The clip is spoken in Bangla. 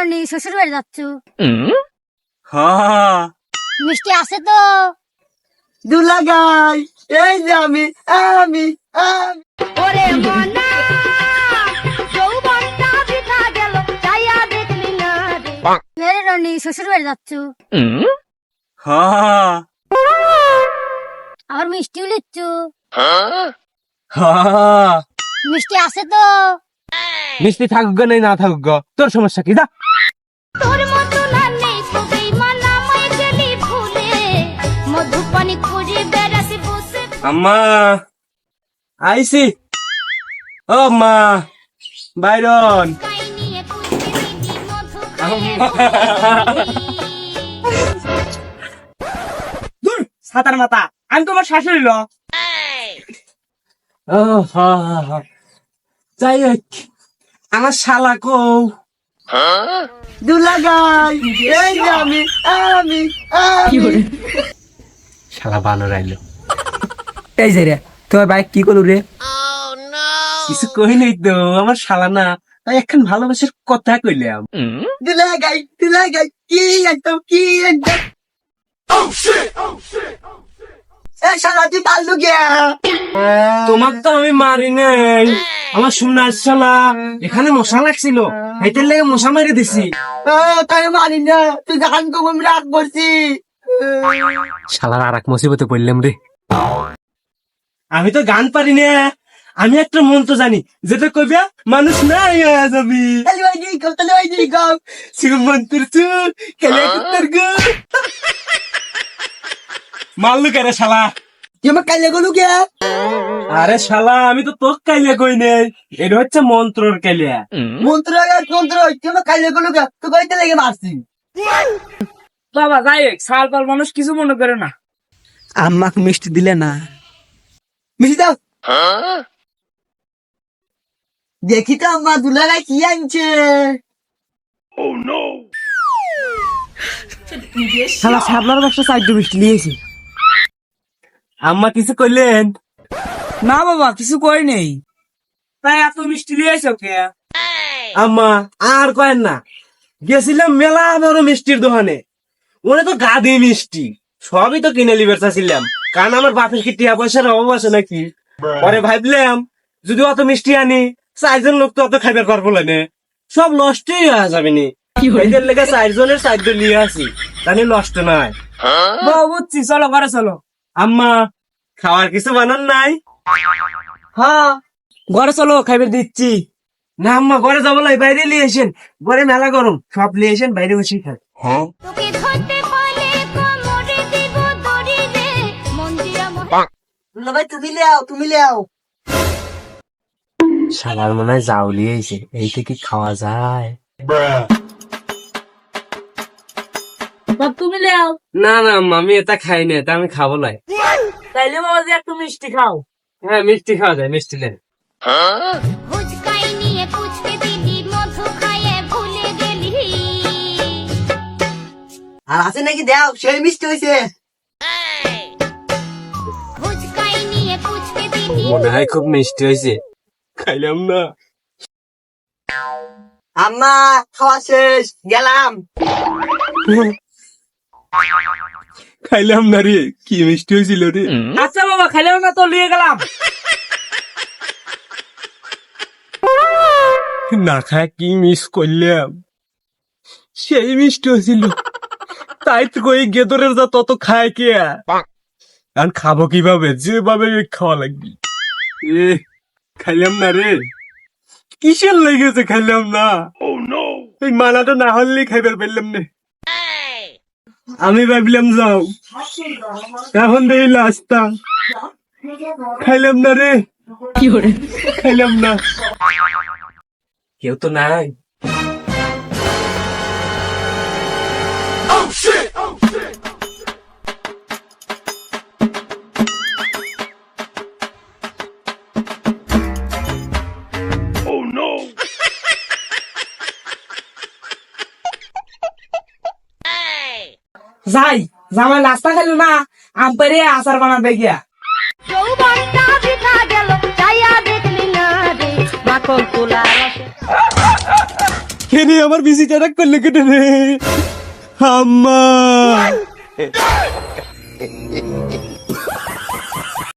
রনি শ্বশুর বাড়ি যাচ্ছ? হ্যাঁ মিষ্টি আছে তো? দুলাগাই এই যে আমি আমি আমি ওরে মনা যৌবনটা বৃথা গেল চাইয়া দেখলি না রে। রে রনি শ্বশুর বাড়ি যাচ্ছ? হ্যাঁ আবার মিষ্টিও লিচ্ছ? হ্যাঁ মিষ্টি আছে তো? মিষ্টি থাকুক নাই না থাকুক তোর সমস্যা কি? যা তোর মতো না নেই খুবই মানা মাই গেলি ভুলে মধুপানি খুঁজে বেড়াতে বসে। আম্মা আইসি ও মা বাইরন কাই নিয়ে খুঁজে দিদি মধু দূর সাতার মাথা আমি তোমার শাশুড়ি ল ও যাই হোক আমার শালা কও দুলাগাই এই যে আমি আমি শালা বানর আইলো এই যে রে তোর বাইক কি করলু রে? কিছু কই নাই তো আমার শালা না তাই এখন ভালোবাসার কথা কইলাম দুলাগাই কি একদম কি একদম শালা তুই পারলু গিয়া তোমার তো আমি মারি নাই আমার সোনার শালা এখানে মশা লাগছিল হাইতের লেগে মশা মারি দিছি তাই মারি না তুই গান কম আমি রাগ করছি শালার আর এক মুসিবতে পড়লাম রে আমি তো গান পারি না আমি একটা মন্ত্র জানি যেটা কইবা মানুষ না যাবি শ্রীমন্ত্র চুর খেলে কুত্তর গো মারলু কে রে শালা তুই আমার কাইলে গলু কে? আরে শালা আমি তো তোর কাইলে কই নাই এটা হচ্ছে মন্ত্রর কাইলে মন্ত্র মন্ত্র তুই আমার কাইলে গলু কে তুই কইতে লেগে মারছি বাবা যাই হোক সাল পাল মানুষ কিছু মনে করে না। আম্মাকে মিষ্টি দিলে না? মিশি দাও দেখি তো আম্মা দুলাগাই কি আনছে শালা সাবলার বাক্স চারটে মিষ্টি নিয়েছি। আম্মা কিছু কইলেন? না বাবা কিছু কই নেই। তাই এত মিষ্টি নিয়েছো কে? আম্মা আর কয়েন না গেছিলাম মেলা বড় মিষ্টির দোকানে ওরে তো গাদি মিষ্টি সবই তো কিনে লিবার চাচ্ছিলাম কারণ আমার বাপের কি টিয়া পয়সার অভাব আছে নাকি পরে ভাবলাম যদি অত মিষ্টি আনি 4 জন লোক তো অত খাইবার পারবো না সব নষ্টই হয়ে যাবে নি এদের লেগে 4 জনের 4 জন নিয়ে আসি তাহলে নষ্ট নাই বাবা বুঝছি চলো ঘরে চলো। আম্মা খাওয়ার কিছু বানান নাই? হ্যাঁ ঘরে চলো খাইবে দিচ্ছি। না আম্মা ঘরে যাবো লাই বাইরে নিয়ে আসেন ঘরে মেলা গরম সব নিয়ে আসেন বাইরে বসে খান তোকে ধরতে পারলে কোমরে দিব দড়ি রে মন দিয়া ভাই তুমি লেও শালার মনে হয় জাউলি আইছে এই থেকে খাওয়া যায় বাপ তুমি লেও। না না আমি এটা খাই না এটা আমি খাবো লাই তাইলে বাবা যে একটু মিষ্টি খাও। হ্যাঁ মিষ্টি খাওয়া যায় মিষ্টি নেন হুজকাই নিয়ে পুচকে দিদি মধু খাইয়ে ভুলে গেলি। আর আছে নাকি দাও সেই মিষ্টি হইছে হুজকাই নিয়ে পুচকে দিদি মনে হয় খুব মিষ্টি হয়েছে খাইলাম না আম্মা খাওয়া শেষ গেলাম খাইলাম না রে কি মিষ্টি হয়েছিল রে আচ্ছা বাবা খাইলাম না তো নিয়ে গেলাম। না খায় কি মিস করলাম সেই মিষ্টি হয়েছিল তাই তো কই গেদরের যা তত খায় কে আর খাবো কিভাবে যেভাবে খাওয়া লাগবে এ খাইলাম না রে কিসের লেগেছে খাইলাম না এই মানাটা না হলেই খাইবার পারলাম না আমি ভাবলাম যাও এখন দেখি লাস্তা খাইলাম না রে খাইলাম না কেউ তো নাই যাই জামাই নাস্তা খাইলো না আম পেরে আচার বানাবে গিয়া। যৌবনটা বৃথা গেল চাইয়া দেখলি না রে মাখন তোলা কে রে আমার বিসি টাটা করলে কেটে রে আম্মা